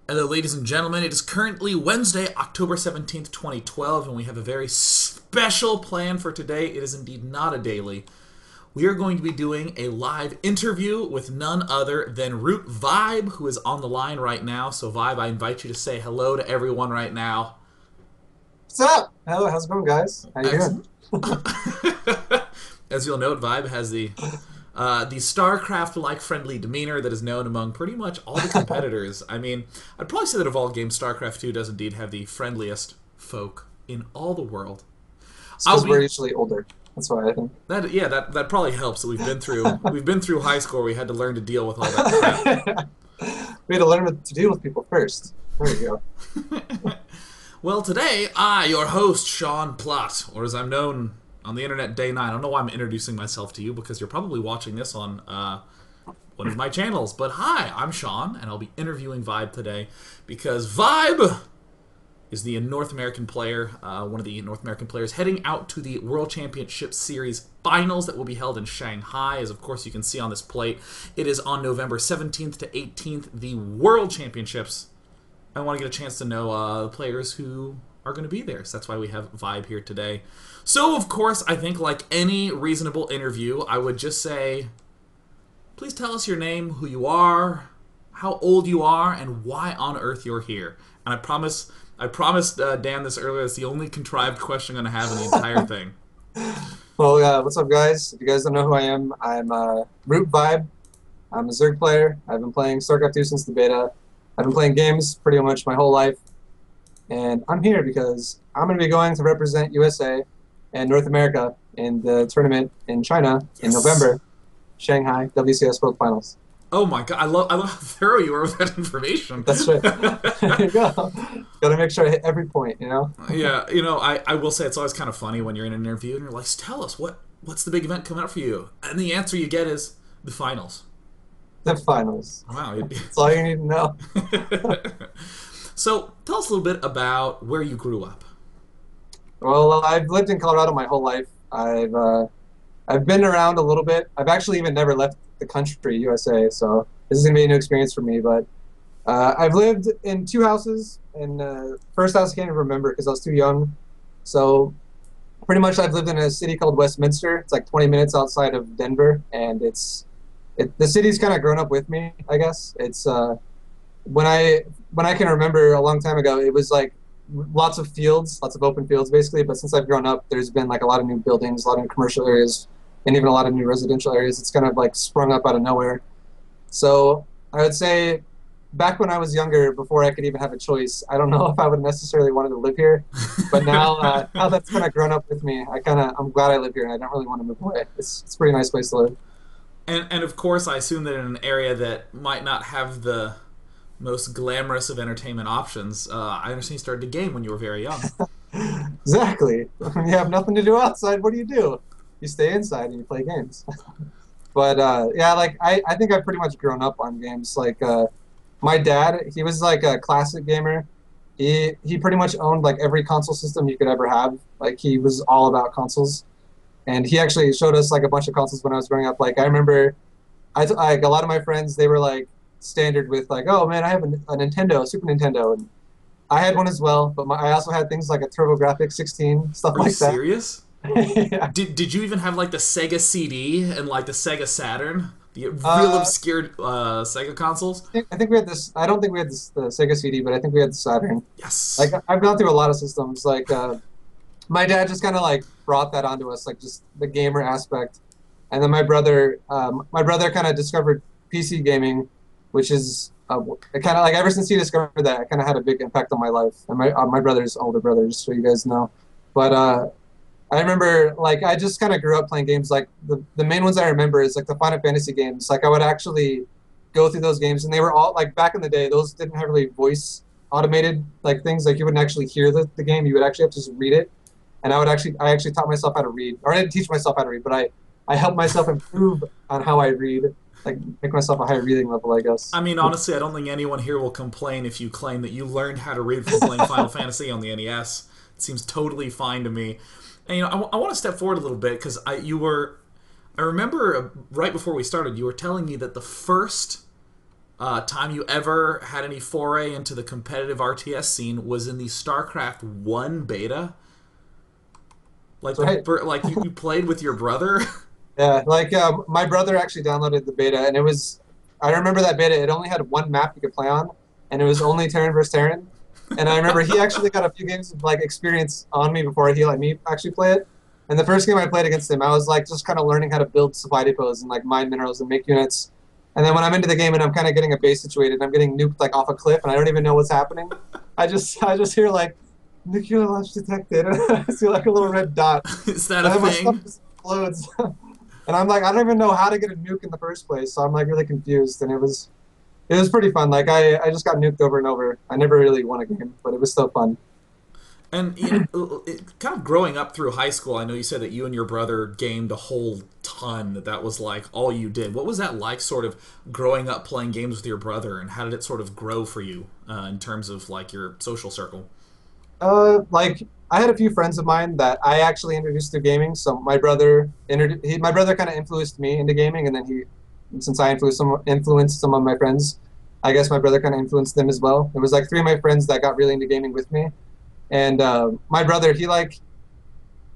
Hello, ladies and gentlemen. It is currently Wednesday, October 17th, 2012, and we have a very special plan for today. It is indeed not a daily. We are going to be doing a live interview with none other than ROOTVibe, who is on the line right now. So, Vibe, I invite you to say hello to everyone right now. What's up? Hello, how's it going, guys? How you doing? Excellent. As you'll note, Vibe has the StarCraft-like friendly demeanor that is known among pretty much all the competitors. I mean, I'd probably say that of all games, StarCraft 2 does indeed have the friendliest folk in all the world. It's I'll because we're be usually older. That's why I think. that. Yeah, that probably helps. That we've been through high school. We had to learn to deal with all that crap. We had to learn to deal with people first. There we go. Well, today I, your host Sean Platt, or as I'm known on the internet, Day 9. I don't know why I'm introducing myself to you because you're probably watching this on one of my channels. But hi, I'm Sean, and I'll be interviewing Vibe today because Vibe is the North American player, one of the North American players heading out to the World Championship Series finals that will be held in Shanghai. As of course you can see on this plate, it is on November 17th to 18th, the World Championships. I want to get a chance to know the players who are going to be there. So that's why we have Vibe here today. So, of course, I think like any reasonable interview, I would just say, please tell us your name, who you are, how old you are, and why on earth you're here. And I promised Dan this earlier. It's the only contrived question I'm going to have in the entire thing. Well, what's up, guys? If you guys don't know who I am, I'm Root Vibe. I'm a Zerg player. I've been playing StarCraft 2 since the beta. I've been playing games pretty much my whole life. And I'm here because I'm going to be going to represent USA and North America in the tournament in China in Yes. November, Shanghai WCS World Finals. Oh my god, I love how thorough you are with that information. That's right. There you go. Got to make sure I hit every point, you know? Yeah, I will say it's always kind of funny when you're in an interview and you're like, tell us what's the big event coming up for you, and the answer you get is the finals. The finals. Wow. That's all you need to know. So tell us a little bit about where you grew up. Well, I've lived in Colorado my whole life. I've been around a little bit. I've actually even never left the country, USA. So this is gonna be a new experience for me. But I've lived in two houses. And first house I can't even remember because I was too young. So pretty much I've lived in a city called Westminster. It's like 20 minutes outside of Denver, and the city's kind of grown up with me, I guess. It's when I can remember a long time ago, it was like lots of fields, lots of open fields, basically. But since I've grown up, there's been like a lot of new buildings, a lot of new commercial areas, and even a lot of new residential areas. It's kind of like sprung up out of nowhere. So I would say, back when I was younger, before I could even have a choice, I don't know if I would necessarily wanted to live here. But now, now that's kind of grown up with me, I'm glad I live here, and I don't really want to move away. It's a pretty nice place to live. And of course, I assume that in an area that might not have the most glamorous of entertainment options, I understand you started to game when you were very young. Exactly. When you have nothing to do outside, what do? You stay inside and you play games. But yeah, like I think I've pretty much grown up on games. Like my dad, he was like a classic gamer. He pretty much owned like every console system you could ever have. Like he was all about consoles, and he actually showed us like a bunch of consoles when I was growing up. Like I remember, like a lot of my friends, they were like standard with like, oh man, I have a Nintendo, a Super Nintendo, and I had one as well. But I also had things like a TurboGrafx 16, stuff Are you like that. serious? Yeah. Did you even have like the Sega CD and like the Sega Saturn? The real Uh, obscure Sega consoles? I think we had this. I don't think we had this the Sega CD, but I think we had the Saturn. Like Yes. I've gone through a lot of systems. Like my dad just kind of like brought that onto us, like just the gamer aspect. And then my brother kind of discovered PC gaming, which is kind of like ever since he discovered that, it kind of had a big impact on my life and my brother's older brother, just so you guys know. But I remember like I just kind of grew up playing games. Like the main ones I remember is like the Final Fantasy games. Like I would actually go through those games, and they were all like back in the day. Those didn't have really voice automated like things. Like you wouldn't actually hear the game. You would actually have to just read it. And I actually taught myself how to read, or I didn't teach myself how to read, but I helped myself improve on how I read, like make myself a higher reading level, I guess. I mean, honestly, I don't think anyone here will complain if you claim that you learned how to read from playing Final Fantasy on the NES. It seems totally fine to me. And I want to step forward a little bit because I remember right before we started, you were telling me that the first time you ever had any foray into the competitive RTS scene was in the StarCraft 1 beta. Like That's right. like you played with your brother. Yeah, like my brother actually downloaded the beta, and it was. I remember that beta. It only had one map you could play on, and it was only Terran versus Terran. And I remember he actually got a few games of like experience on me before he let me actually play it. And the first game I played against him, I was like just kind of learning how to build supply depots and like mine minerals and make units. And then when I'm into the game and I'm kind of getting a base situated, I'm getting nuked like off a cliff, and I don't even know what's happening. I just hear like nuclear launch detected, and I see like a little red dot, Is that and a then my stuff thing? just explodes. And I'm like, I don't even know how to get a nuke in the first place, so I'm like really confused. And it was pretty fun. Like I just got nuked over and over. I never really won a game, but it was still fun. And kind of growing up through high school, I know you said that you and your brother gamed a whole ton. That was like all you did. What was that like, sort of growing up playing games with your brother, and how did it sort of grow for you in terms of like your social circle? Like I had a few friends of mine that I actually introduced to gaming. So my brother kind of influenced me into gaming, and then since I influenced some of my friends, I guess my brother kind of influenced them as well. It was like three of my friends that got really into gaming with me, and my brother,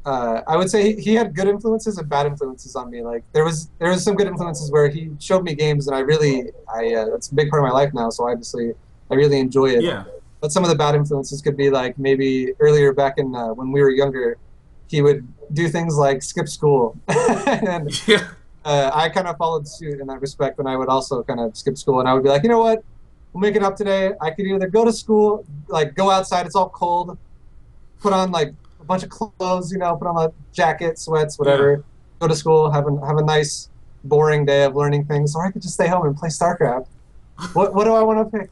I would say he had good influences and bad influences on me. Like there was some good influences where he showed me games, and that's a big part of my life now. So obviously, I really enjoy it. Yeah, But some of the bad influences could be like maybe earlier back in when we were younger, he would do things like skip school, and yeah, I kind of followed suit in that respect. And I would also kind of skip school, and I would be like, you know what, we'll make it up today. I could either go to school, like go outside, it's all cold, put on like a bunch of clothes, put on a jacket, sweats, yeah. whatever, go to school, have a nice boring day of learning things, or I could just stay home and play StarCraft. What do I want to pick?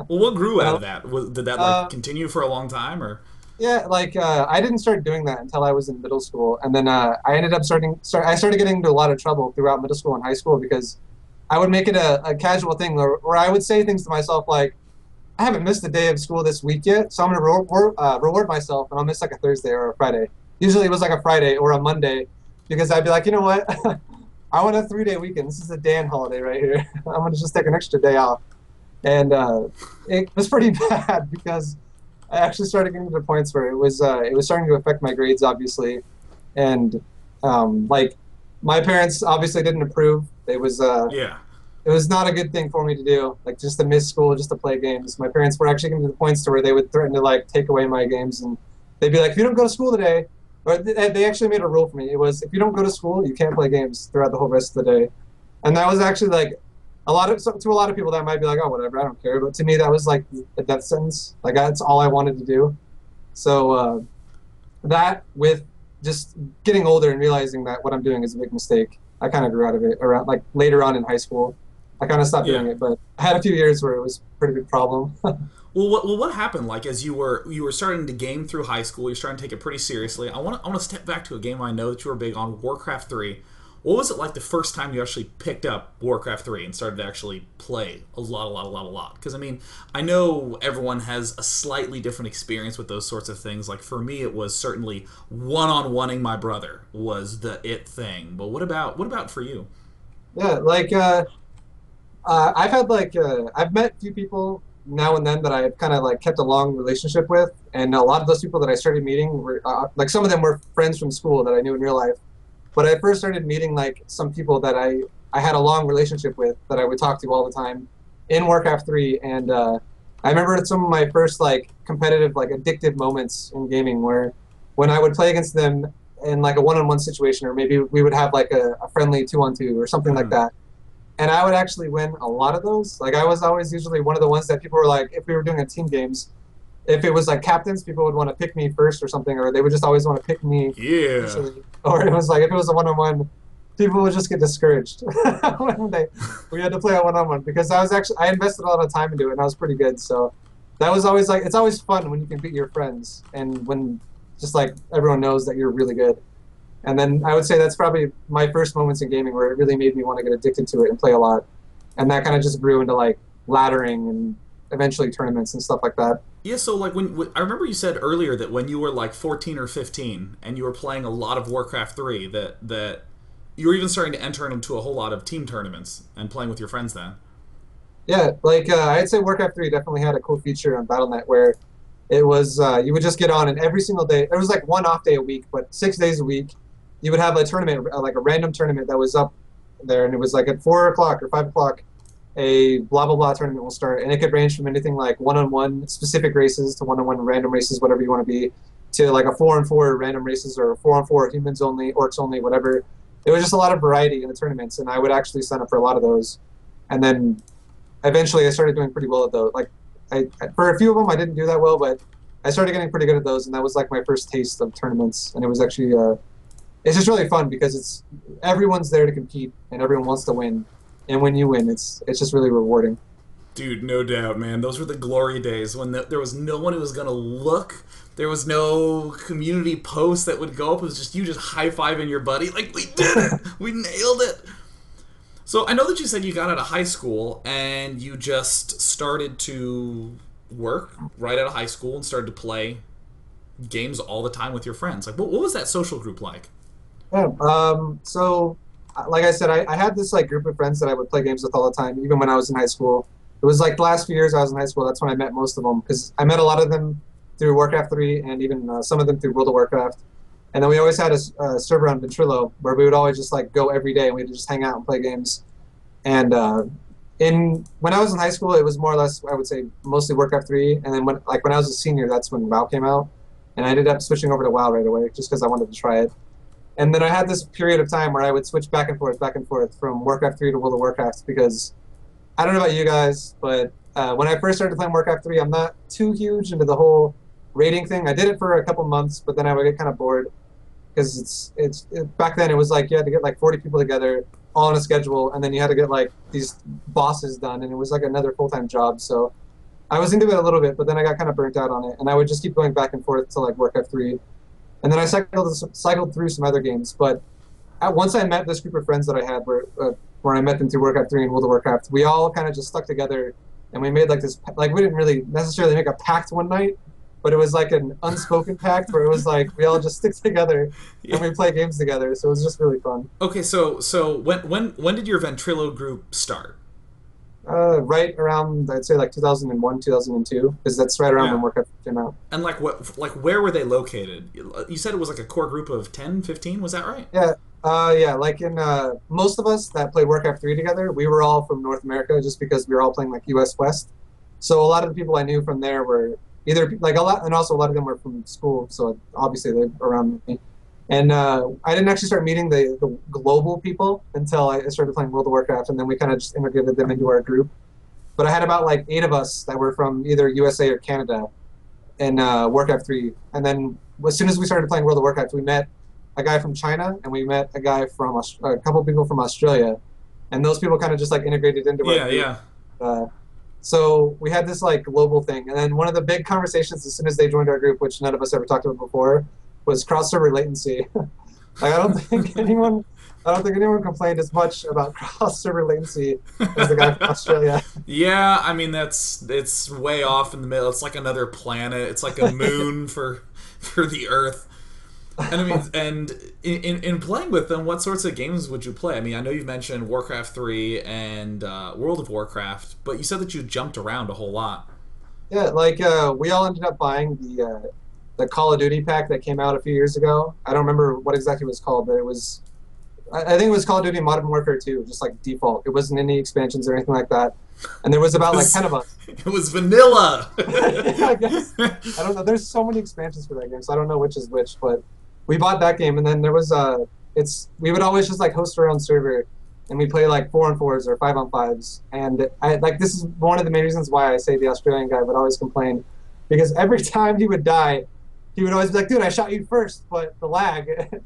Well, what grew out Uh, of that? Did that like uh, continue for a long time, or? Yeah, like I didn't start doing that until I was in middle school, and then I ended up I started getting into a lot of trouble throughout middle school and high school because I would make it a casual thing where I would say things to myself like, "I haven't missed a day of school this week yet, so I'm gonna reward myself, and I'll miss like a Thursday or a Friday. Usually it was like a Friday or a Monday, because I'd be like, you know what, I want a 3-day weekend. This is a Dan holiday right here. I'm gonna just take an extra day off." And it was pretty bad because I actually started getting to the points where it was starting to affect my grades, obviously, and like my parents obviously didn't approve. Yeah, It was not a good thing for me to do, like just to miss school just to play games. My parents were actually getting to the points to where they would threaten to like take away my games, and they'd be like, if you don't go to school today, or they actually made a rule for me. It was if you don't go to school, you can't play games throughout the whole rest of the day. And that was actually like to a lot of people that might be like, oh, whatever, I don't care. But to me, that was like a death sentence. Like that's all I wanted to do. So that with just getting older and realizing that what I'm doing is a big mistake, I kind of grew out of it around like later on in high school. I kind of stopped yeah. doing it, but I had a few years where it was a pretty big problem. Well, what happened? Like as you were starting to game through high school, you're starting to take it pretty seriously. I want to step back to a game I know that you were big on, Warcraft 3. What was it like the first time you actually picked up Warcraft 3 and started to actually play a lot, a lot, a lot, a lot? Because, I mean, I know everyone has a slightly different experience with those sorts of things. Like, for me, it was certainly one-on-oneing my brother was the it thing. But what about for you? Yeah, like I've met a few people now and then that I've kind of like kept a long relationship with, and a lot of those people that I started meeting were like some of them were friends from school that I knew in real life. But I first started meeting like some people that I had a long relationship with that I would talk to all the time in Warcraft 3, and I remember some of my first like competitive like addictive moments in gaming where when I would play against them in like a one-on-one situation, or maybe we would have like a friendly two-on-two or something like Mm. that, and I would actually win a lot of those. Like I was always usually one of the ones that people were like, if we were doing a team games, if it was like captains, people would want to pick me first or something, or they would just always want to pick me Yeah. usually. Or it was like if it was a one-on-one, people would just get discouraged when we had to play a one-on-one because I invested a lot of time into it and I was pretty good. So that was always like it's always fun when you can beat your friends and when just like everyone knows that you're really good. And then I would say that's probably my first moments in gaming where it really made me want to get addicted to it and play a lot. And that kind of just grew into like laddering and eventually tournaments and stuff like that. Yeah, so like when I remember you said earlier that when you were like 14 or 15 and you were playing a lot of Warcraft 3 that you were even starting to enter into a whole lot of team tournaments and playing with your friends then. Yeah, like I'd say Warcraft 3 definitely had a cool feature on Battle.net where it was you would just get on and every single day there was like one off day a week, but 6 days a week you would have a tournament, like a random tournament that was up there, and it was like at 4 o'clock or 5 o'clock, a blah blah blah tournament will start, and it could range from anything like one-on-one specific races to one-on-one random races, whatever you want to be, to like a 4-on-4 random races or 4-on-4 humans only, orcs only, whatever. It was just a lot of variety in the tournaments, and I would actually sign up for a lot of those, and then eventually I started doing pretty well at those. Like for a few of them I didn't do that well, but I started getting pretty good at those, and that was like my first taste of tournaments, and it was actually it's just really fun because it's everyone's there to compete and everyone wants to win, and when you win, it's just really rewarding. Dude, no doubt, man. Those were the glory days when there was no one who was gonna look. There was no community post that would go up. It was just you just high-fiving your buddy. Like, we did it! We nailed it! So I know that you said you got out of high school and you just started to work right out of high school and started to play games all the time with your friends. Like, what was that social group like? Yeah, so like I said, I had this like group of friends that I would play games with all the time, even when I was in high school. It was like the last few years I was in high school, that's when I met most of them, because I met a lot of them through Warcraft 3 and even some of them through World of Warcraft. And then we always had a server on Ventrilo where we would always just like go every day and we'd just hang out and play games. And when I was in high school, it was more or less, I would say, mostly Warcraft 3. And then when I was a senior, that's when WoW came out. And I ended up switching over to WoW right away just because I wanted to try it. And then I had this period of time where I would switch back and forth from Warcraft 3 to World of Warcraft because I don't know about you guys, but when I first started playing Warcraft 3, I'm not too huge into the whole raiding thing. I did it for a couple months, but then I would get kind of bored because back then it was like you had to get like 40 people together all on a schedule, and then you had to get like these bosses done, and it was like another full-time job. So I was into it a little bit, but then I got kind of burnt out on it, and I would just keep going back and forth to like Warcraft 3. And then I cycled through some other games, but once I met this group of friends that I had, where I met them through Warcraft 3 and World of Warcraft, we all kind of just stuck together, and we made like this, like we didn't really necessarily make a pact one night, but it was like an unspoken pact where it was like we all just stick together and we play games together. So it was just really fun. Okay, so when did your Ventrilo group start? Right around, I'd say like 2001, 2002, because that's right around when Warcraft came out. And where were they located? You said it was like a core group of 10, 15, was that right? Yeah. Yeah, like in most of us that played Warcraft 3 together, we were all from North America just because we were all playing like US West. So a lot of the people I knew from there were either like a lot, and also a lot of them were from school, so obviously they're around me. And I didn't actually start meeting the global people until I started playing World of Warcraft, and then we kind of just integrated them into our group. But I had about like 8 of us that were from either USA or Canada in Warcraft 3. And then as soon as we started playing World of Warcraft, we met a guy from China, and we met a guy from a couple people from Australia, and those people kind of just like integrated into our group. Yeah. So we had this like global thing, and then one of the big conversations as soon as they joined our group, which none of us ever talked about before, was cross-server latency. Like I don't think anyone complained as much about cross-server latency as the guy from Australia. Yeah, I mean it's way off in the middle. It's like another planet. It's like a moon for the Earth. And I mean, and in playing with them, what sorts of games would you play? I mean, I know you've mentioned Warcraft 3 and World of Warcraft, but you said that you jumped around a whole lot. Yeah, like we all ended up buying the Call of Duty pack that came out a few years ago. I don't remember what exactly it was called, but it was, I think it was Call of Duty Modern Warfare 2, just like default. It wasn't any expansions or anything like that. And there was about like 10 of us. It was vanilla. Yeah, I guess. I don't know. There's so many expansions for that game, so I don't know which is which, but we bought that game, and then there was we would always just like host our own server, and we play like 4-on-4s or 5-on-5s. And this is one of the main reasons why I say the Australian guy would always complain, because every time he would die, he would always be like, "Dude, I shot you first, but the lag didn't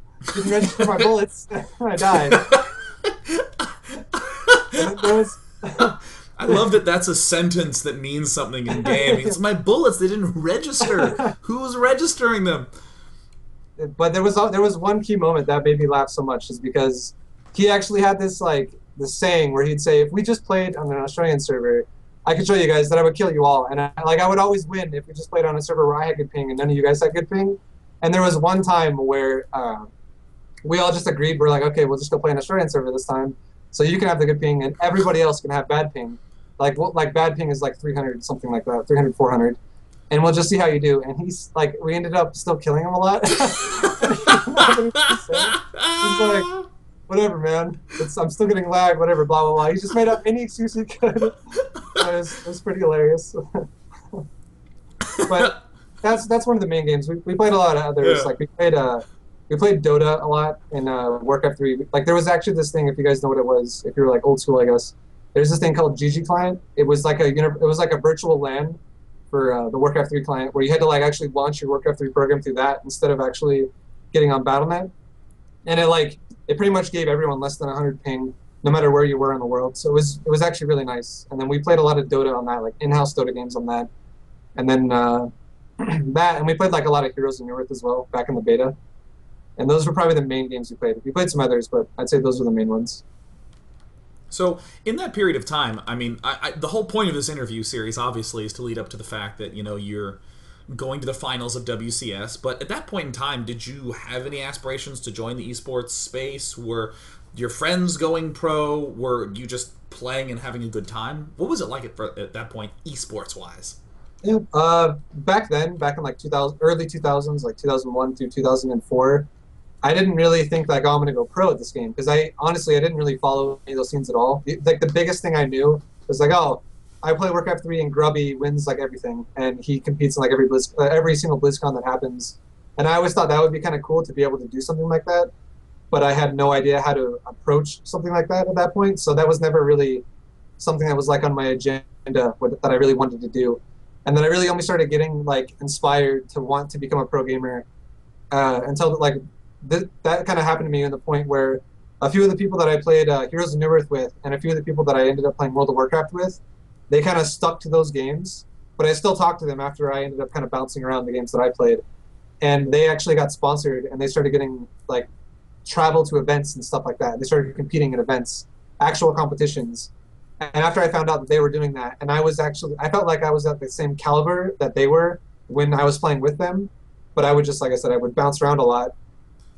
register my bullets, and I died." And there was. I love that that's a sentence that means something in game. It's my bullets, they didn't register. Who's registering them? But there was one key moment that made me laugh so much, is because he actually had this saying where he'd say, if we just played on an Australian server, I could show you guys that I would kill you all, and I would always win if we just played on a server where I had good ping and none of you guys had good ping. And there was one time where we all just agreed, we're like, okay, we'll just go play an Australian server this time, so you can have the good ping and everybody else can have bad ping. like bad ping is like 300 something like that, 300 400, and we'll just see how you do. And he's like, we ended up still killing him a lot. He's like, whatever, man. I'm still getting lag, whatever, blah blah blah. He just made up any excuse he could. It was pretty hilarious. But that's one of the main games. We played a lot of others. Yeah. Like we played Dota a lot in Warcraft 3. Like there was actually this thing, if you guys know what it was, if you're like old school, I guess. There's this thing called GG client. It was like a virtual LAN for the Warcraft 3 client, where you had to like actually launch your Warcraft 3 program through that instead of actually getting on Battle.net. And it pretty much gave everyone less than 100 ping, no matter where you were in the world. So it was actually really nice. And then we played a lot of Dota on that, like in-house Dota games on that. And then that, and we played like a lot of Heroes of New Earth as well back in the beta. And those were probably the main games we played. We played some others, but I'd say those were the main ones. So, in that period of time, I mean, the whole point of this interview series, obviously, is to lead up to the fact that, you're going to the finals of WCS. But at that point in time, did you have any aspirations to join the esports space? Were your friends going pro? Were you just playing and having a good time? What was it like at that point, esports-wise? Yeah. Back then, back in like early 2000s, like 2001 through 2004, I didn't really think like, oh, I'm going to go pro at this game, because I didn't really follow any of those scenes at all. Like the biggest thing I knew was like, oh, I play Warcraft 3 and Grubby wins like everything, and he competes in like every single BlizzCon that happens. And I always thought that would be kind of cool to be able to do something like that, but I had no idea how to approach something like that at that point. So that was never really something that was like on my agenda that I really wanted to do. And then I really only started getting like inspired to want to become a pro gamer until like that kind of happened to me in the point where a few of the people that I played Heroes of New Earth with, and a few of the people that I ended up playing World of Warcraft with, they kind of stuck to those games. But I still talked to them after I ended up kind of bouncing around the games that I played. And they actually got sponsored, and they started getting like travel to events and stuff like that. They started competing in events, actual competitions. And after I found out that they were doing that, and I felt like I was at the same caliber that they were when I was playing with them, but I would just, like I said, I would bounce around a lot.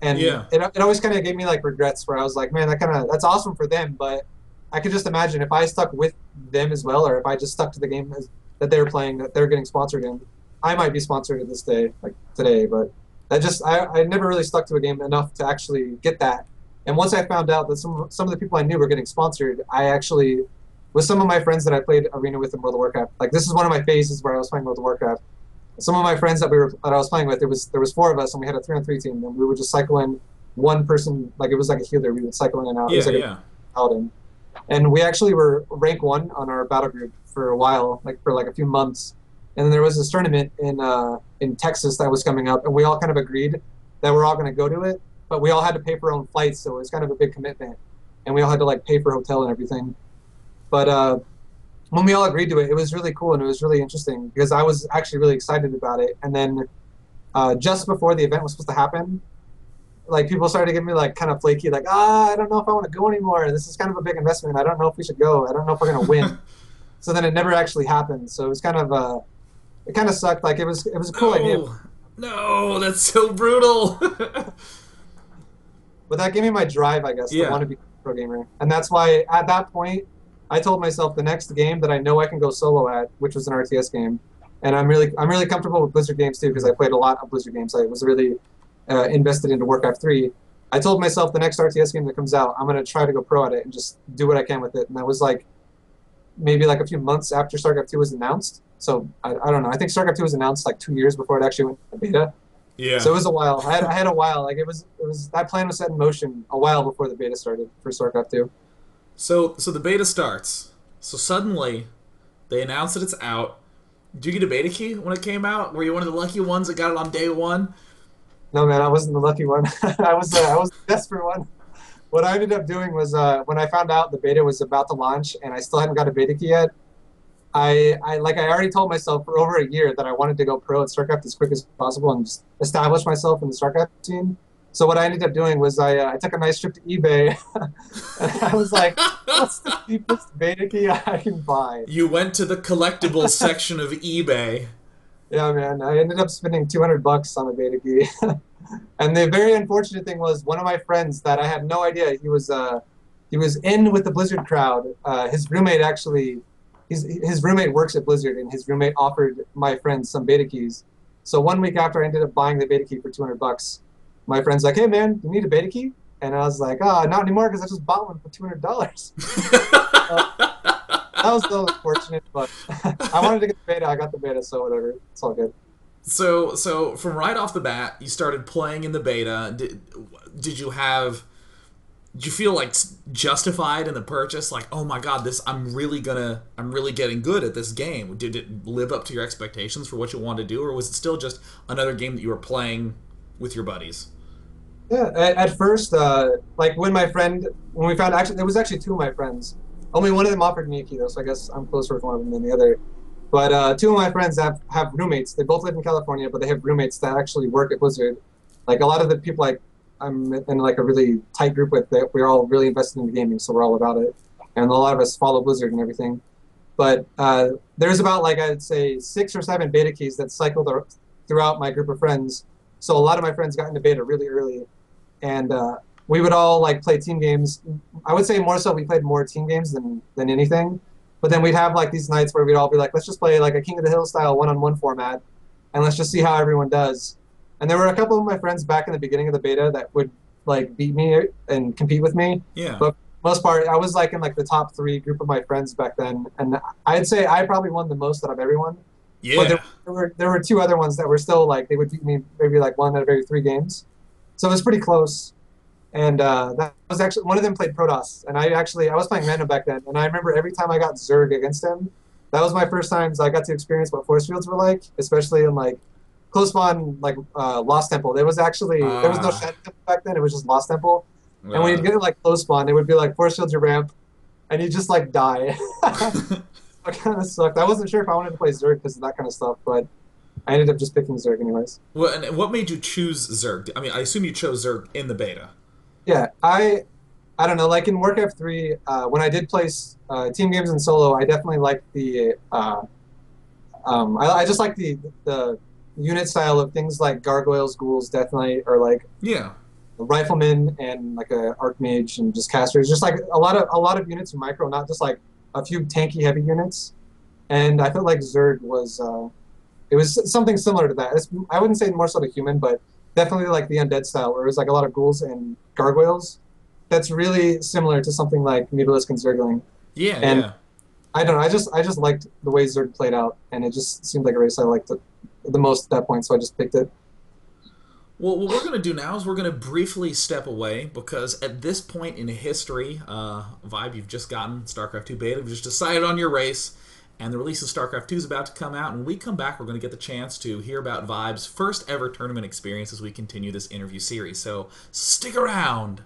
And it always kind of gave me like regrets where I was like, man, that's awesome for them, but I could just imagine if I stuck with them as well, or if I just stuck to the game that they were playing, that they're getting sponsored in, I might be sponsored to this day, like today, but I never really stuck to a game enough to actually get that. And once I found out that some of the people I knew were getting sponsored, I actually, with some of my friends that I played Arena with in World of Warcraft, like this is one of my phases where I was playing World of Warcraft. Some of my friends that I was playing with, there was 4 of us, and we had a 3-on-3 team, and we would just cycle in one person, like it was like a healer. We would cycle in and out. It was like a paladin. And we actually were rank 1 on our battle group for a while, like for like a few months. And then there was this tournament in Texas that was coming up, and we all kind of agreed that we're all going to go to it, but we all had to pay for our own flights, so it was kind of a big commitment, and we all had to like pay for hotel and everything. But when we all agreed to it, it was really cool and it was really interesting because I was actually really excited about it. And then just before the event was supposed to happen, like people started to get me like kind of flaky, like, I don't know if I want to go anymore. This is kind of a big investment. I don't know if we should go. I don't know if we're gonna win. So then it never actually happened. So it was kind of it kind of sucked. Like it was a cool idea. No, that's so brutal. But that gave me my drive, I guess, to want to be a pro gamer. And that's why at that point I told myself the next game that I know I can go solo at, which was an RTS game. And I'm really comfortable with Blizzard games too, because I played a lot of Blizzard games. I was really invested into Warcraft 3. I told myself the next RTS game that comes out, I'm going to try to go pro at it and just do what I can with it. And that was like maybe like a few months after StarCraft 2 was announced. So I don't know. I think StarCraft 2 was announced like 2 years before it actually went to beta. Yeah. So it was a while. I had a while. Like it was that plan was set in motion a while before the beta started for StarCraft 2. So the beta starts. So suddenly, they announce that it's out. Did you get a beta key when it came out? Were you one of the lucky ones that got it on day 1? No, man, I wasn't the lucky one. I was the desperate one. What I ended up doing was when I found out the beta was about to launch and I still hadn't got a beta key yet, I already told myself for over a year that I wanted to go pro at StarCraft as quick as possible and just establish myself in the StarCraft scene. So what I ended up doing was I took a nice trip to eBay, and I was like, what's the cheapest beta key I can buy? You went to the collectibles section of eBay. Yeah, man. I ended up spending $200 on a beta key. And the very unfortunate thing was one of my friends that I had no idea, he was in with the Blizzard crowd. His roommate actually his roommate works at Blizzard, and his roommate offered my friend some beta keys. So 1 week after I ended up buying the beta key for $200, my friend's like, "Hey man, you need a beta key?" And I was like, "Oh, not anymore, because I just bought one for $200." That was so unfortunate, but I wanted to get the beta. I got the beta, so whatever. It's all good. So from right off the bat, you started playing in the beta. Did you have? Did you feel like justified in the purchase? Like, oh my god, I'm really getting good at this game. Did it live up to your expectations for what you wanted to do, or was it still just another game that you were playing with your buddies? Yeah, at first, like when we found, actually, it was actually two of my friends. Only one of them offered me a key though, so I guess I'm closer with one of them than the other. But two of my friends have roommates. They both live in California, but they have roommates that actually work at Blizzard. Like a lot of the people I'm in like a really tight group with, that we're all really invested in the gaming, so we're all about it. And a lot of us follow Blizzard and everything. But there's about, like, I'd say 6 or 7 beta keys that cycled throughout my group of friends. So a lot of my friends got into beta really early, and we would all like play team games. I would say more so we played more team games than anything. But then we'd have like these nights where we'd all be like, let's just play like a King of the Hill style one-on-one format, and let's just see how everyone does. And there were a couple of my friends back in the beginning of the beta that would like beat me and compete with me. Yeah. But most part, I was like in like the top 3 group of my friends back then, and I'd say I probably won the most out of everyone. Yeah. But there were 2 other ones that were still like, they would beat me maybe like 1 out of every 3 games. So it was pretty close. And that was actually, one of them played Protoss, and I was playing random back then, and I remember every time I got Zerg against him, that was my first times I got to experience what force fields were like, especially in like close spawn, like Lost Temple. There was no Shadow Temple back then. It was just Lost Temple. And when you'd get like close spawn, it would be like force fields your ramp, and you just like die. It kind of sucked. I wasn't sure if I wanted to play Zerg because of that kind of stuff, but I ended up just picking Zerg anyways. Well, and what made you choose Zerg? I mean, I assume you chose Zerg in the beta. Yeah, I don't know. Like in Warcraft 3, when I did play team games and solo, I definitely liked the. I just like the unit style of things like gargoyles, ghouls, definitely, or like riflemen and like a archmage and just casters. Just like a lot of units in micro, not just like a few tanky heavy units. And I felt like Zerg was it was something similar to that. I wouldn't say more so the human, but definitely like the undead style, where it was like a lot of ghouls and gargoyles. That's really similar to something like Mutalisk and Zergling. Yeah, and yeah. I don't know. I just liked the way Zerg played out, and it just seemed like a race I liked the most at that point, so I just picked it. Well, what we're going to do now is we're going to briefly step away, because at this point in history, Vibe, you've just gotten StarCraft 2 beta, you've just decided on your race, and the release of StarCraft 2 is about to come out, and when we come back, we're going to get the chance to hear about Vibe's first ever tournament experience as we continue this interview series, so stick around!